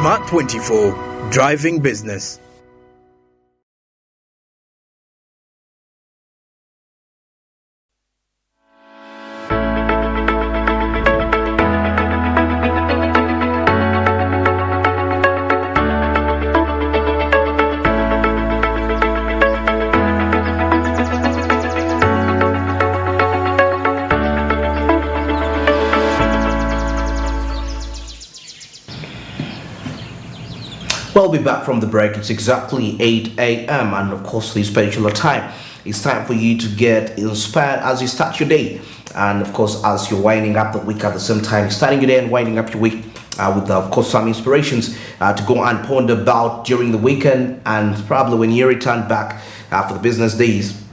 Smart 24, driving business. We'll be back from the break. It's exactly 8 a.m. and of course this particular time, it's time for you to get inspired as you start your day. And of course, as you're winding up the week at the same time, starting your day and winding up your week with of course some inspirations to go and ponder about during the weekend, and probably when you return back for the business days,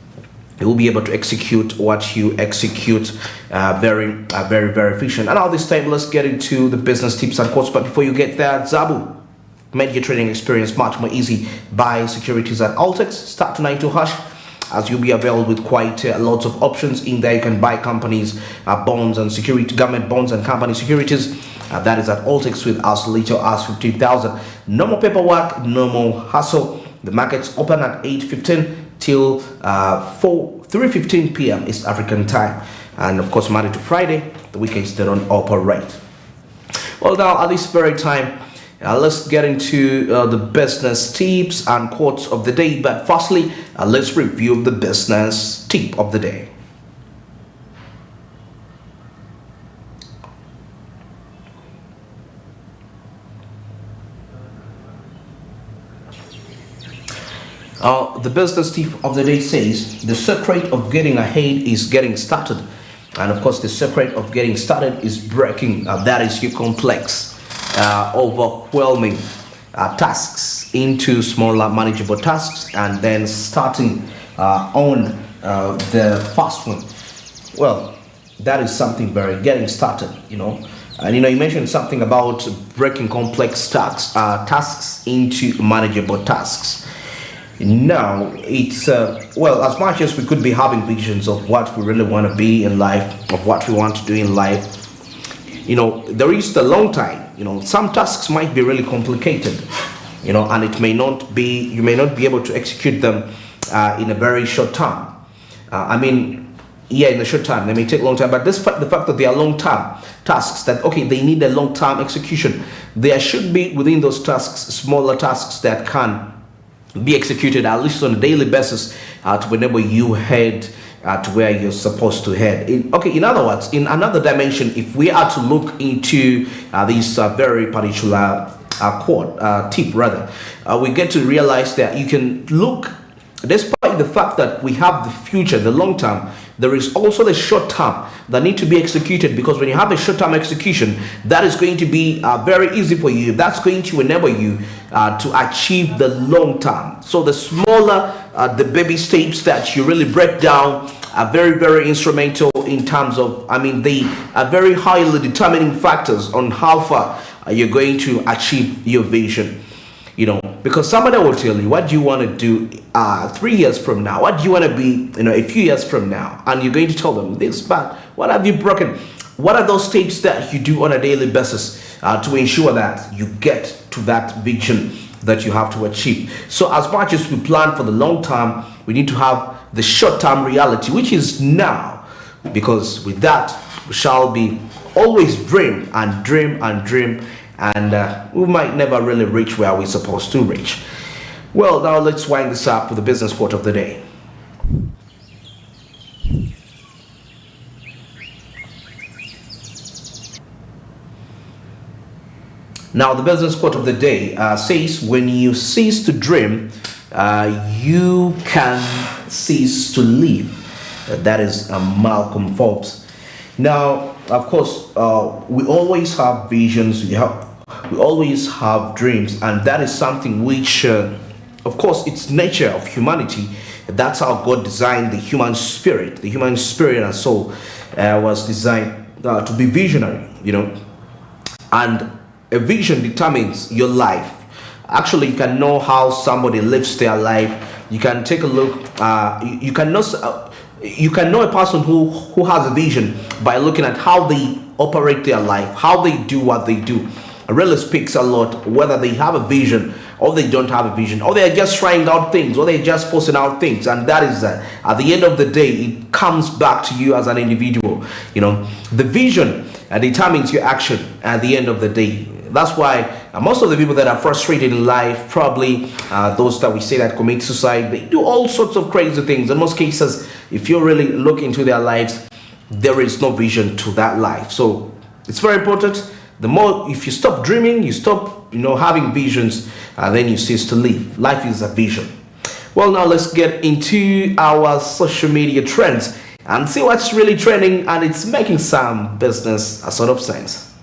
you will be able to execute what you execute very efficient. And all this time, let's get into the business tips and quotes. But before you get there, Zabu made your trading experience much more easy. Buy securities at Altex, start to 92 hash, as you'll be available with quite lots of options in there. You can buy companies, bonds and security, government bonds and company securities. That is at Altex with as little as 15,000. No more paperwork, no more hassle. The markets open at 8:15 till 3:15 p.m. East African time, and of course Monday to Friday, the weekends they don't operate. Well, now at this very time, let's get into the business tips and quotes of the day. But firstly, let's review the business tip of the day. The business tip of the day says the secret of getting ahead is getting started. And of course, the secret of getting started is breaking that is your complex, overwhelming tasks into smaller manageable tasks, and then starting on the first one. Well, that is something very getting started, and you mentioned something about breaking complex tasks into manageable tasks. Now it's well, as much as we could be having visions of what we really want to be in life, of what we want to do in life, there is the long time. Some tasks might be really complicated, and it may not be, you may not be able to execute them in a very short time. In the short time they may take a long time, but the fact that they are long-term tasks, that they need a long-term execution, there should be within those tasks smaller tasks that can be executed at least on a daily basis to enable you head to where you're supposed to head. In other words, in another dimension, if we are to look into this very particular tip rather, we get to realize that you can look, despite the fact that we have the future, the long term, there is also the short term that need to be executed, because when you have a short term execution, that is going to be very easy for you. That's going to enable you to achieve the long term. So the smaller the baby steps that you really break down are very instrumental in terms of, they are very highly determining factors on how far you're going to achieve your vision. Because somebody will tell you, what do you want to do 3 years from now? What do you want to be, a few years from now? And you're going to tell them this, but what have you broken? What are those steps that you do on a daily basis to ensure that you get to that vision that you have to achieve? So as much as we plan for the long term, we need to have the short term reality, which is now, because with that we shall be always dream and dream and dream, and we might never really reach where we're supposed to reach. Well, now let's wind this up with the business quote of the day. Now, the business quote of the day says, when you cease to dream, you can cease to live. That is Malcolm Forbes. Now, of course, we always have visions, we always have dreams, and that is something which, of course, it's nature of humanity. That's how God designed the human spirit. The human spirit and soul was designed to be visionary, and a vision determines your life. Actually, you can know how somebody lives their life. You can take a look. You can know a person who has a vision by looking at how they operate their life, how they do what they do, really speaks a lot, whether they have a vision or they don't have a vision, or they are just trying out things, or they're just forcing out things. And that is at the end of the day, it comes back to you as an individual. The vision determines your action at the end of the day. That's why most of the people that are frustrated in life, probably those that we say that commit suicide, they do all sorts of crazy things. In most cases, if you really look into their lives, there is no vision to that life. So it's very important. The more, if you stop dreaming, you stop, having visions, then you cease to live. Life is a vision. Well, now let's get into our social media trends and see what's really trending, and it's making some business a sort of sense.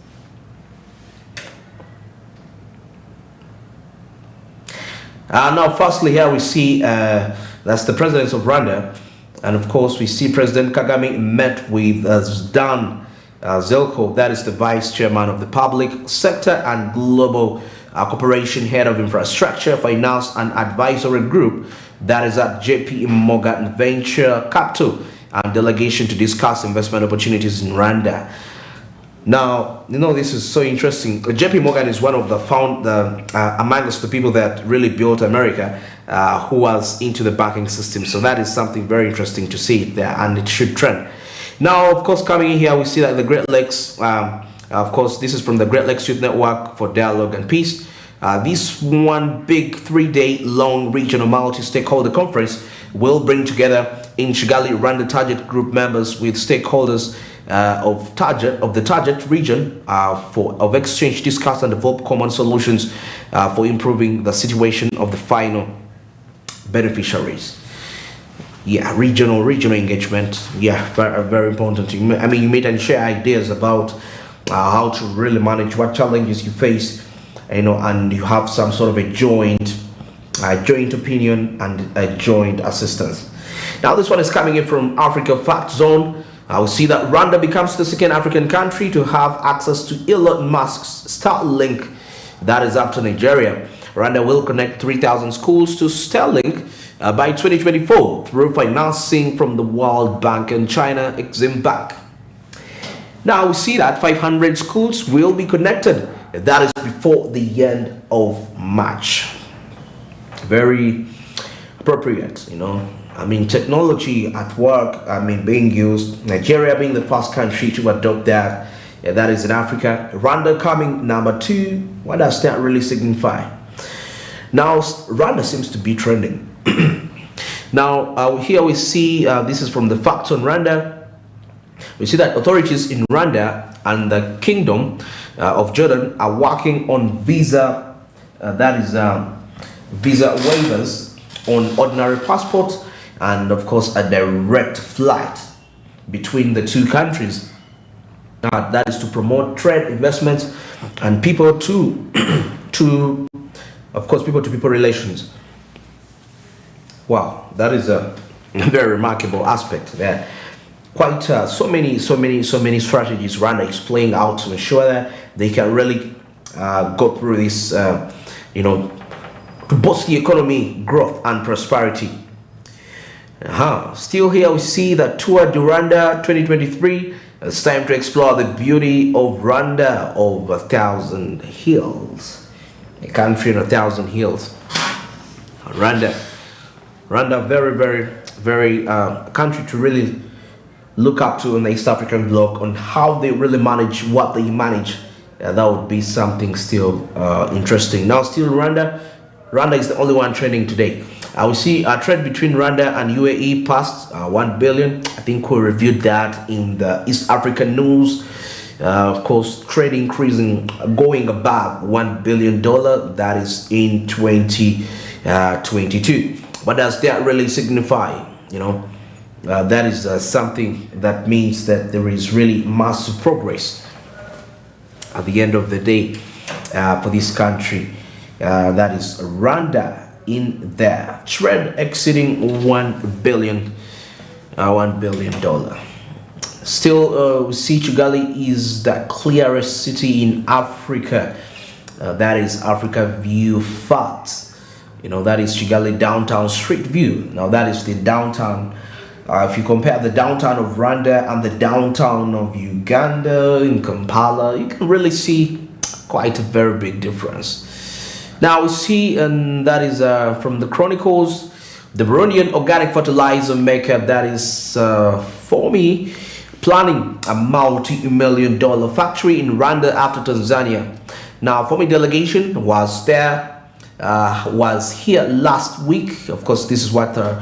Now, firstly, here we see that's the president of Rwanda, and of course, we see President Kagame met with Dan Zelko, that is the vice chairman of the public sector and global corporation head of infrastructure, finance, and advisory group, that is at JP Morgan Venture Capital, and delegation to discuss investment opportunities in Rwanda. Now, this is so interesting. JP Morgan is one of the amongst the people that really built America, who was into the banking system. So that is something very interesting to see there, and it should trend. Now, of course, coming in here, we see that the Great Lakes, of course, this is from the Great Lakes Youth Network for Dialogue and Peace. This one big 3-day long regional multi-stakeholder conference will bring together in Kigali Rwanda target group members with stakeholders of the target region of exchange, discuss, and develop common solutions for improving the situation of the final beneficiaries. Yeah, regional engagement. Yeah, very, very important. You meet and share ideas about how to really manage what challenges you face, and you have some sort of a joint opinion and a joint assistance. Now, this one is coming in from Africa Fact Zone. We see that Rwanda becomes the second African country to have access to Elon Musk's Starlink. That is after Nigeria. Rwanda will connect 3,000 schools to Starlink by 2024 through financing from the World Bank and China Exim Bank. Now we see that 500 schools will be connected. That is before the end of March. Very appropriate, technology at work, being used. Nigeria being the first country to adopt that. That is in Africa. Rwanda coming number 2. What does that really signify? Now, Rwanda seems to be trending. Now, here we see, this is from the Facts on Rwanda. We see that authorities in Rwanda and the Kingdom of Jordan are working on visa waivers on ordinary passports, and of course a direct flight between the two countries. That is to promote trade, investment, and people to people relations. Wow, that is a very remarkable aspect there. Quite so many strategies Rwanda is playing out to ensure that they can really go through this, to boost the economy, growth, and prosperity. Still here we see that Tour de Rwanda 2023. It's time to explore the beauty of Rwanda of 1,000 hills. A country in 1,000 hills. Rwanda, very, very, very country to really look up to in the East African bloc on how they really manage what they manage. That would be something still interesting. Now, still Rwanda is the only one trending today. We see a trade between Rwanda and UAE past 1 billion. I think we reviewed that in the East African news. Of course, trade increasing, going above $1 billion. That is in 2022. What does that really signify? That is something that means that there is really massive progress at the end of the day for this country. That is Rwanda in there. Trade exceeding $1 billion. Still, we see Kigali is the clearest city in Africa. That is Africa View Facts. That is Kigali downtown street view. Now that is the downtown. If you compare the downtown of Rwanda and the downtown of Uganda in Kampala, you can really see quite a very big difference. Now we see, and that is from the Chronicles, the Burundian organic fertilizer maker, that is FOMI, planning a multi-million-dollar factory in Rwanda after Tanzania. Now, FOMI delegation was here last week. Of course, this is what the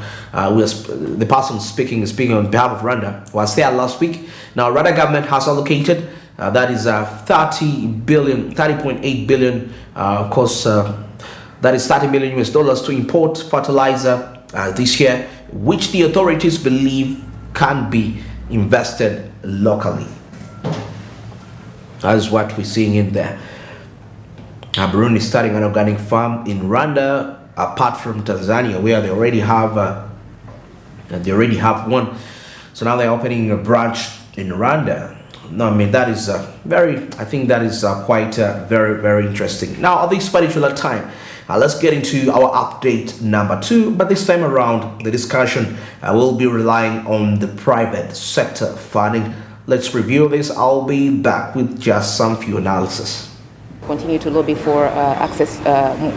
person speaking on behalf of Rwanda was there last week. Now, Rwanda government has allocated that is 30.8 billion. Of course, that is 30 million US dollars to import fertilizer this year, which the authorities believe can be invested locally. That is what we're seeing in there. Burundi is starting an organic farm in Rwanda, apart from Tanzania, where they already have one. So now they're opening a branch in Rwanda. No, I mean that is I think that is quite very, very interesting. Now at this particular time, let's get into our update number 2. But this time around, the discussion will be relying on the private sector funding. Let's review this. I'll be back with just some few analysis. Continue to lobby for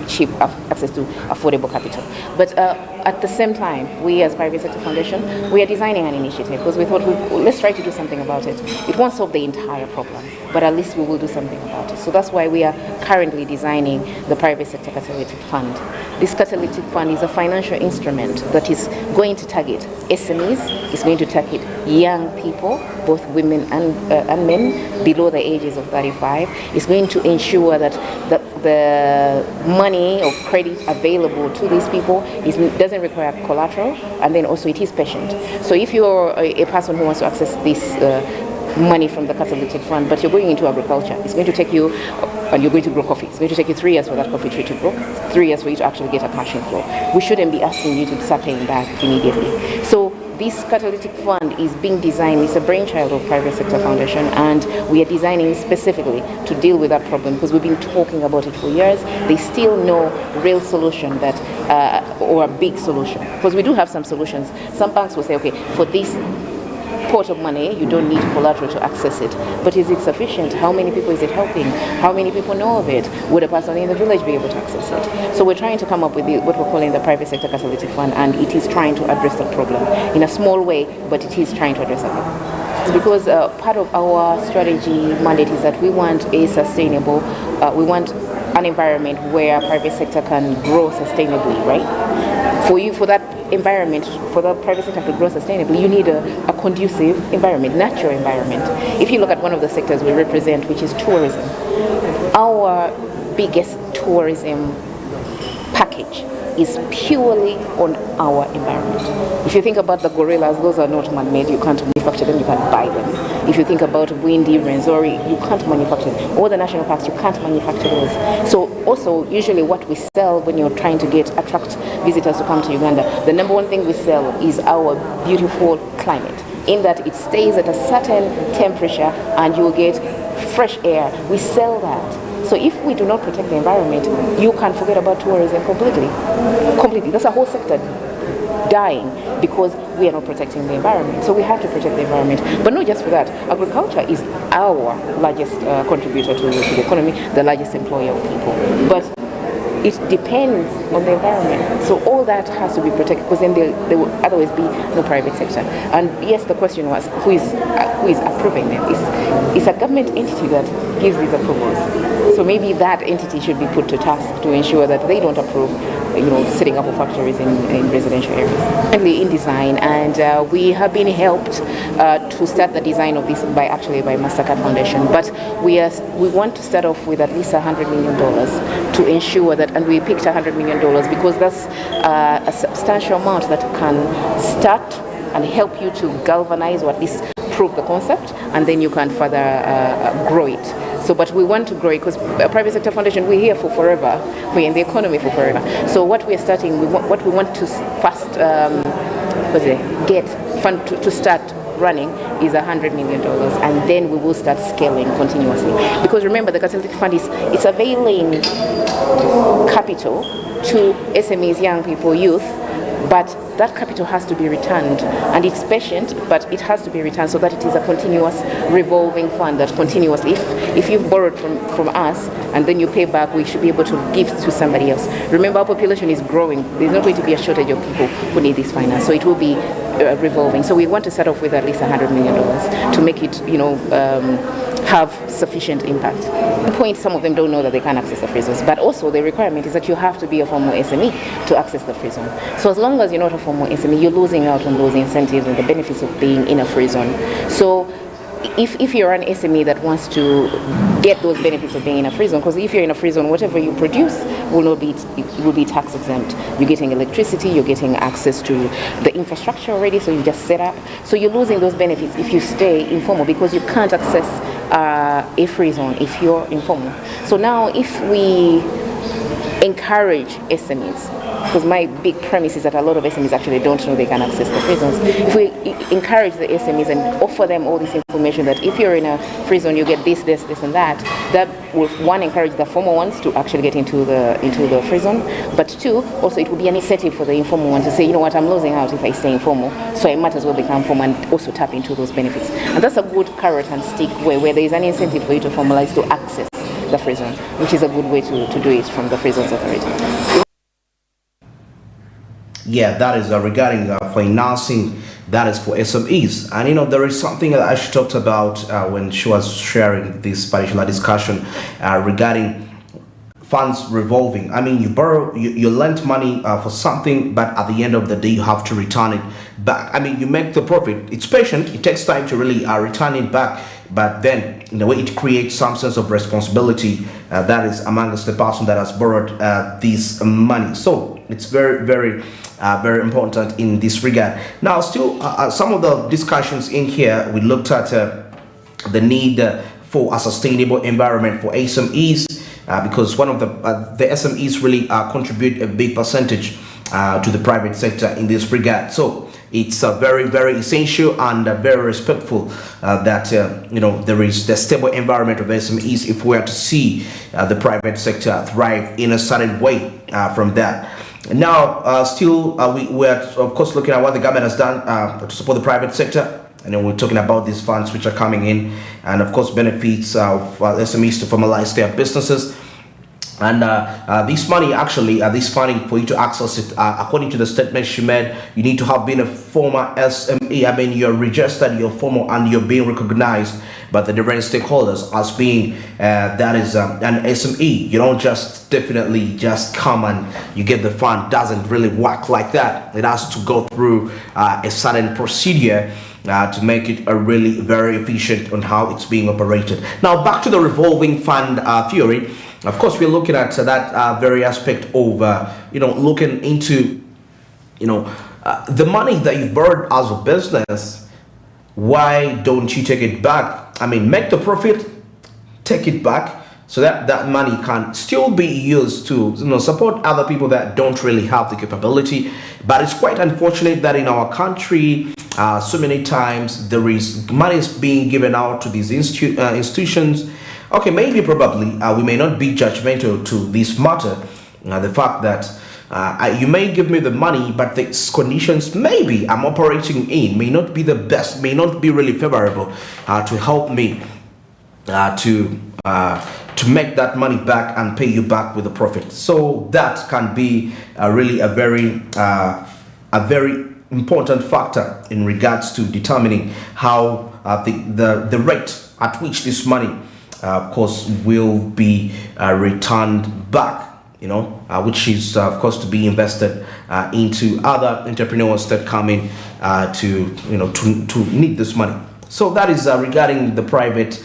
cheap access to affordable capital. But at the same time, we as Private Sector Foundation, we are designing an initiative because we thought, let's try to do something about it. It won't solve the entire problem, but at least we will do something about it. So that's why we are currently designing the Private Sector Catalytic Fund. This catalytic fund is a financial instrument that is going to target SMEs, is going to target young people, both women and men below the ages of 35. It's going to ensure that the money or credit available to these people doesn't require collateral, and then also it is patient. So if you're a person who wants to access this money from the catalytic fund, but you're going into agriculture, it's going to take you, and you're going to grow coffee, it's going to take you 3 years for that coffee tree to grow, 3 years for you to actually get a cash inflow. We shouldn't be asking you to start paying back immediately. So this catalytic fund is being designed, it's a brainchild of Private Sector Foundation, and we are designing specifically to deal with that problem because we've been talking about it for years. There's still no real solution or a big solution, because we do have some solutions. Some banks will say, okay, for this pot of money, you don't need collateral to access it. But is it sufficient? How many people is it helping? How many people know of it? Would a person in the village be able to access it? So we're trying to come up with what we're calling the Private Sector Catalytic Fund, and it is trying to address that problem in a small way, but it is trying to address that problem. It's because part of our strategy mandate is that we want a sustainable, we want an environment where private sector can grow sustainably, right? For that environment, for the private sector to grow sustainably, you need a conducive environment, natural environment. If you look at one of the sectors we represent, which is tourism, our biggest tourism package is purely on our environment. If you think about the gorillas, those are not man-made. You can't manufacture them, you can't buy them. If you think about windy Renzori, you can't manufacture them. All the national parks, you can't manufacture those. So also, usually what we sell when you're trying to attract visitors to come to Uganda, the number one thing we sell is our beautiful climate, in that it stays at a certain temperature and you'll get fresh air. We sell that. So if we do not protect the environment, you can forget about tourism completely. Completely. That's a whole sector dying because we are not protecting the environment. So we have to protect the environment. But not just for that. Agriculture is our largest contributor to the economy, the largest employer of people. But it depends on the environment. So all that has to be protected, because then there will otherwise be no private sector. And yes, the question was, who is approving them? It's a government entity that gives these approvals. So maybe that entity should be put to task to ensure that they don't approve, setting up of factories in residential areas. Currently in design, and we have been helped to start the design of this by Mastercard Foundation. But we want to start off with at least $100 million to ensure that, and we picked $100 million because that's a substantial amount that can start and help you to galvanize or at least prove the concept, and then you can further grow it. So, but we want to grow it because Private Sector Foundation, we're here for forever. We're in the economy for forever. So what we are starting, what we want to first get fund to start running is $100 million, and then we will start scaling continuously. Because remember, the catalytic fund it's availing capital to SMEs, young people, youth, But that capital has to be returned, and it's patient, but it has to be returned so that it is a continuous revolving fund that continuously, if you've borrowed from us and then you pay back, we should be able to give to somebody else. Remember, our population is growing. There's not going to be a shortage of people who need this finance, so it will be revolving. So we want to start off with at least $100 million to make it, have sufficient impact. The point, some of them don't know that they can access the free zones, but also the requirement is that you have to be a formal SME to access the free zone. So as long as you're not a formal SME, you're losing out on those incentives and the benefits of being in a free zone. So if you're an SME that wants to get those benefits of being in a free zone, because if you're in a free zone, whatever you produce will be tax exempt. You're getting electricity, you're getting access to the infrastructure already, so you just set up. So you're losing those benefits if you stay informal, because you can't access a free zone if you're informal. So now if we encourage SMEs, because my big premise is that a lot of SMEs actually don't know they can access the free zones. If we encourage the SMEs and offer them all this information that if you're in a free zone, you get this, and that will, one, encourage the formal ones to actually get into the free zone, but two, also it will be an incentive for the informal ones to say, you know what, I'm losing out if I stay informal, so I might as well become formal and also tap into those benefits. And that's a good carrot and stick way, where there is an incentive for you to formalize to access the free zone, which is a good way to do it from the free zones authority. Yeah, that is regarding financing. That is for SMEs. And there is something that she talked about when she was sharing this particular discussion regarding funds revolving. I mean, you borrow, you lent money for something, but at the end of the day, you have to return it back. I mean, you make the profit. It's patient. It takes time to really return it back. But then, in a way, it creates some sense of responsibility that is amongst the person that has borrowed this money. So it's very, very, very important in this regard. Now, still, some of the discussions in here, we looked at the need for a sustainable environment for SMEs, because one of the SMEs really contribute a big percentage to the private sector in this regard. So it's very, very essential and very respectful that there is the stable environment of SMEs if we are to see the private sector thrive in a certain way from that. Now, still, we are of course looking at what the government has done to support the private sector. And then we're talking about these funds which are coming in, and of course benefits of SMEs to formalize their businesses. And this money, actually, this funding, for you to access it, according to the statement she made, you need to have been a former SME. I mean, you're registered, you're formal, and you're being recognized by the different stakeholders as being that is an SME. You don't just definitely just come and you get the fund. Doesn't really work like that. It has to go through a certain procedure to make it a really very efficient on how it's being operated. Now, back to the revolving fund theory. Of course, we're looking at that very aspect of looking into the money that you've borrowed as a business. Why don't you take it back? I mean, make the profit, take it back, so that that money can still be used to support other people that don't really have the capability. But it's quite unfortunate that in our country, so many times there is money is being given out to these institutions. Okay, maybe probably we may not be judgmental to this matter. The fact that you may give me the money, but the conditions maybe I'm operating in may not be the best, may not be really favorable to help me to make that money back and pay you back with a profit. So that can be really a very important factor in regards to determining how the rate at which this money of course will be returned back, which is of course to be invested into other entrepreneurs that come in to need this money. So that is regarding the private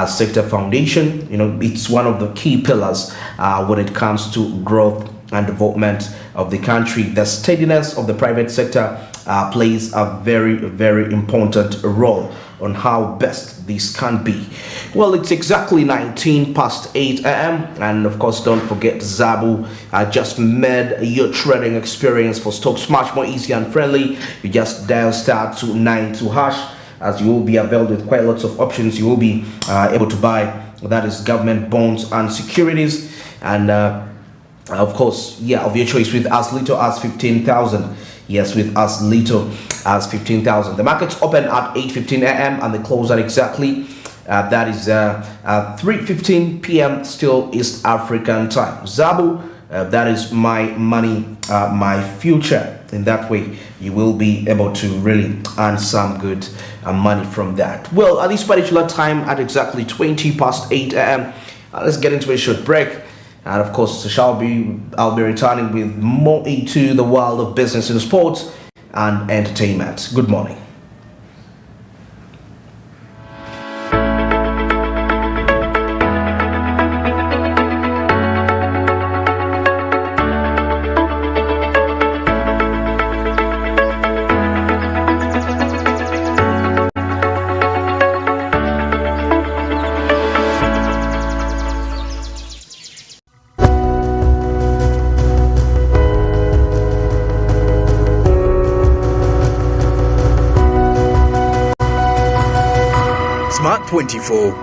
sector foundation. It's one of the key pillars when it comes to growth and development of the country. The steadiness of the private sector plays a very, very important role on how best this can be. Well, it's exactly 19 past 8 a.m. and of course don't forget Zabu just made your trading experience for stocks much more easy and friendly. You just dial *292# as you will be availed with quite lots of options. You will be able to buy, that is, government bonds and securities, and of course, of your choice, with as little as 15,000. Yes, with as little as 15,000. The markets open at 8:15 a.m. and they close at exactly that is 3:15 p.m. still East African time. Zabu, that is my money, my future. In that way, you will be able to really earn some good money from that. Well, at this particular time, at exactly 20 past 8 a.m., let's get into a short break. And of course, I'll be returning with more into the world of business and sports and entertainment. Good morning. Smart 24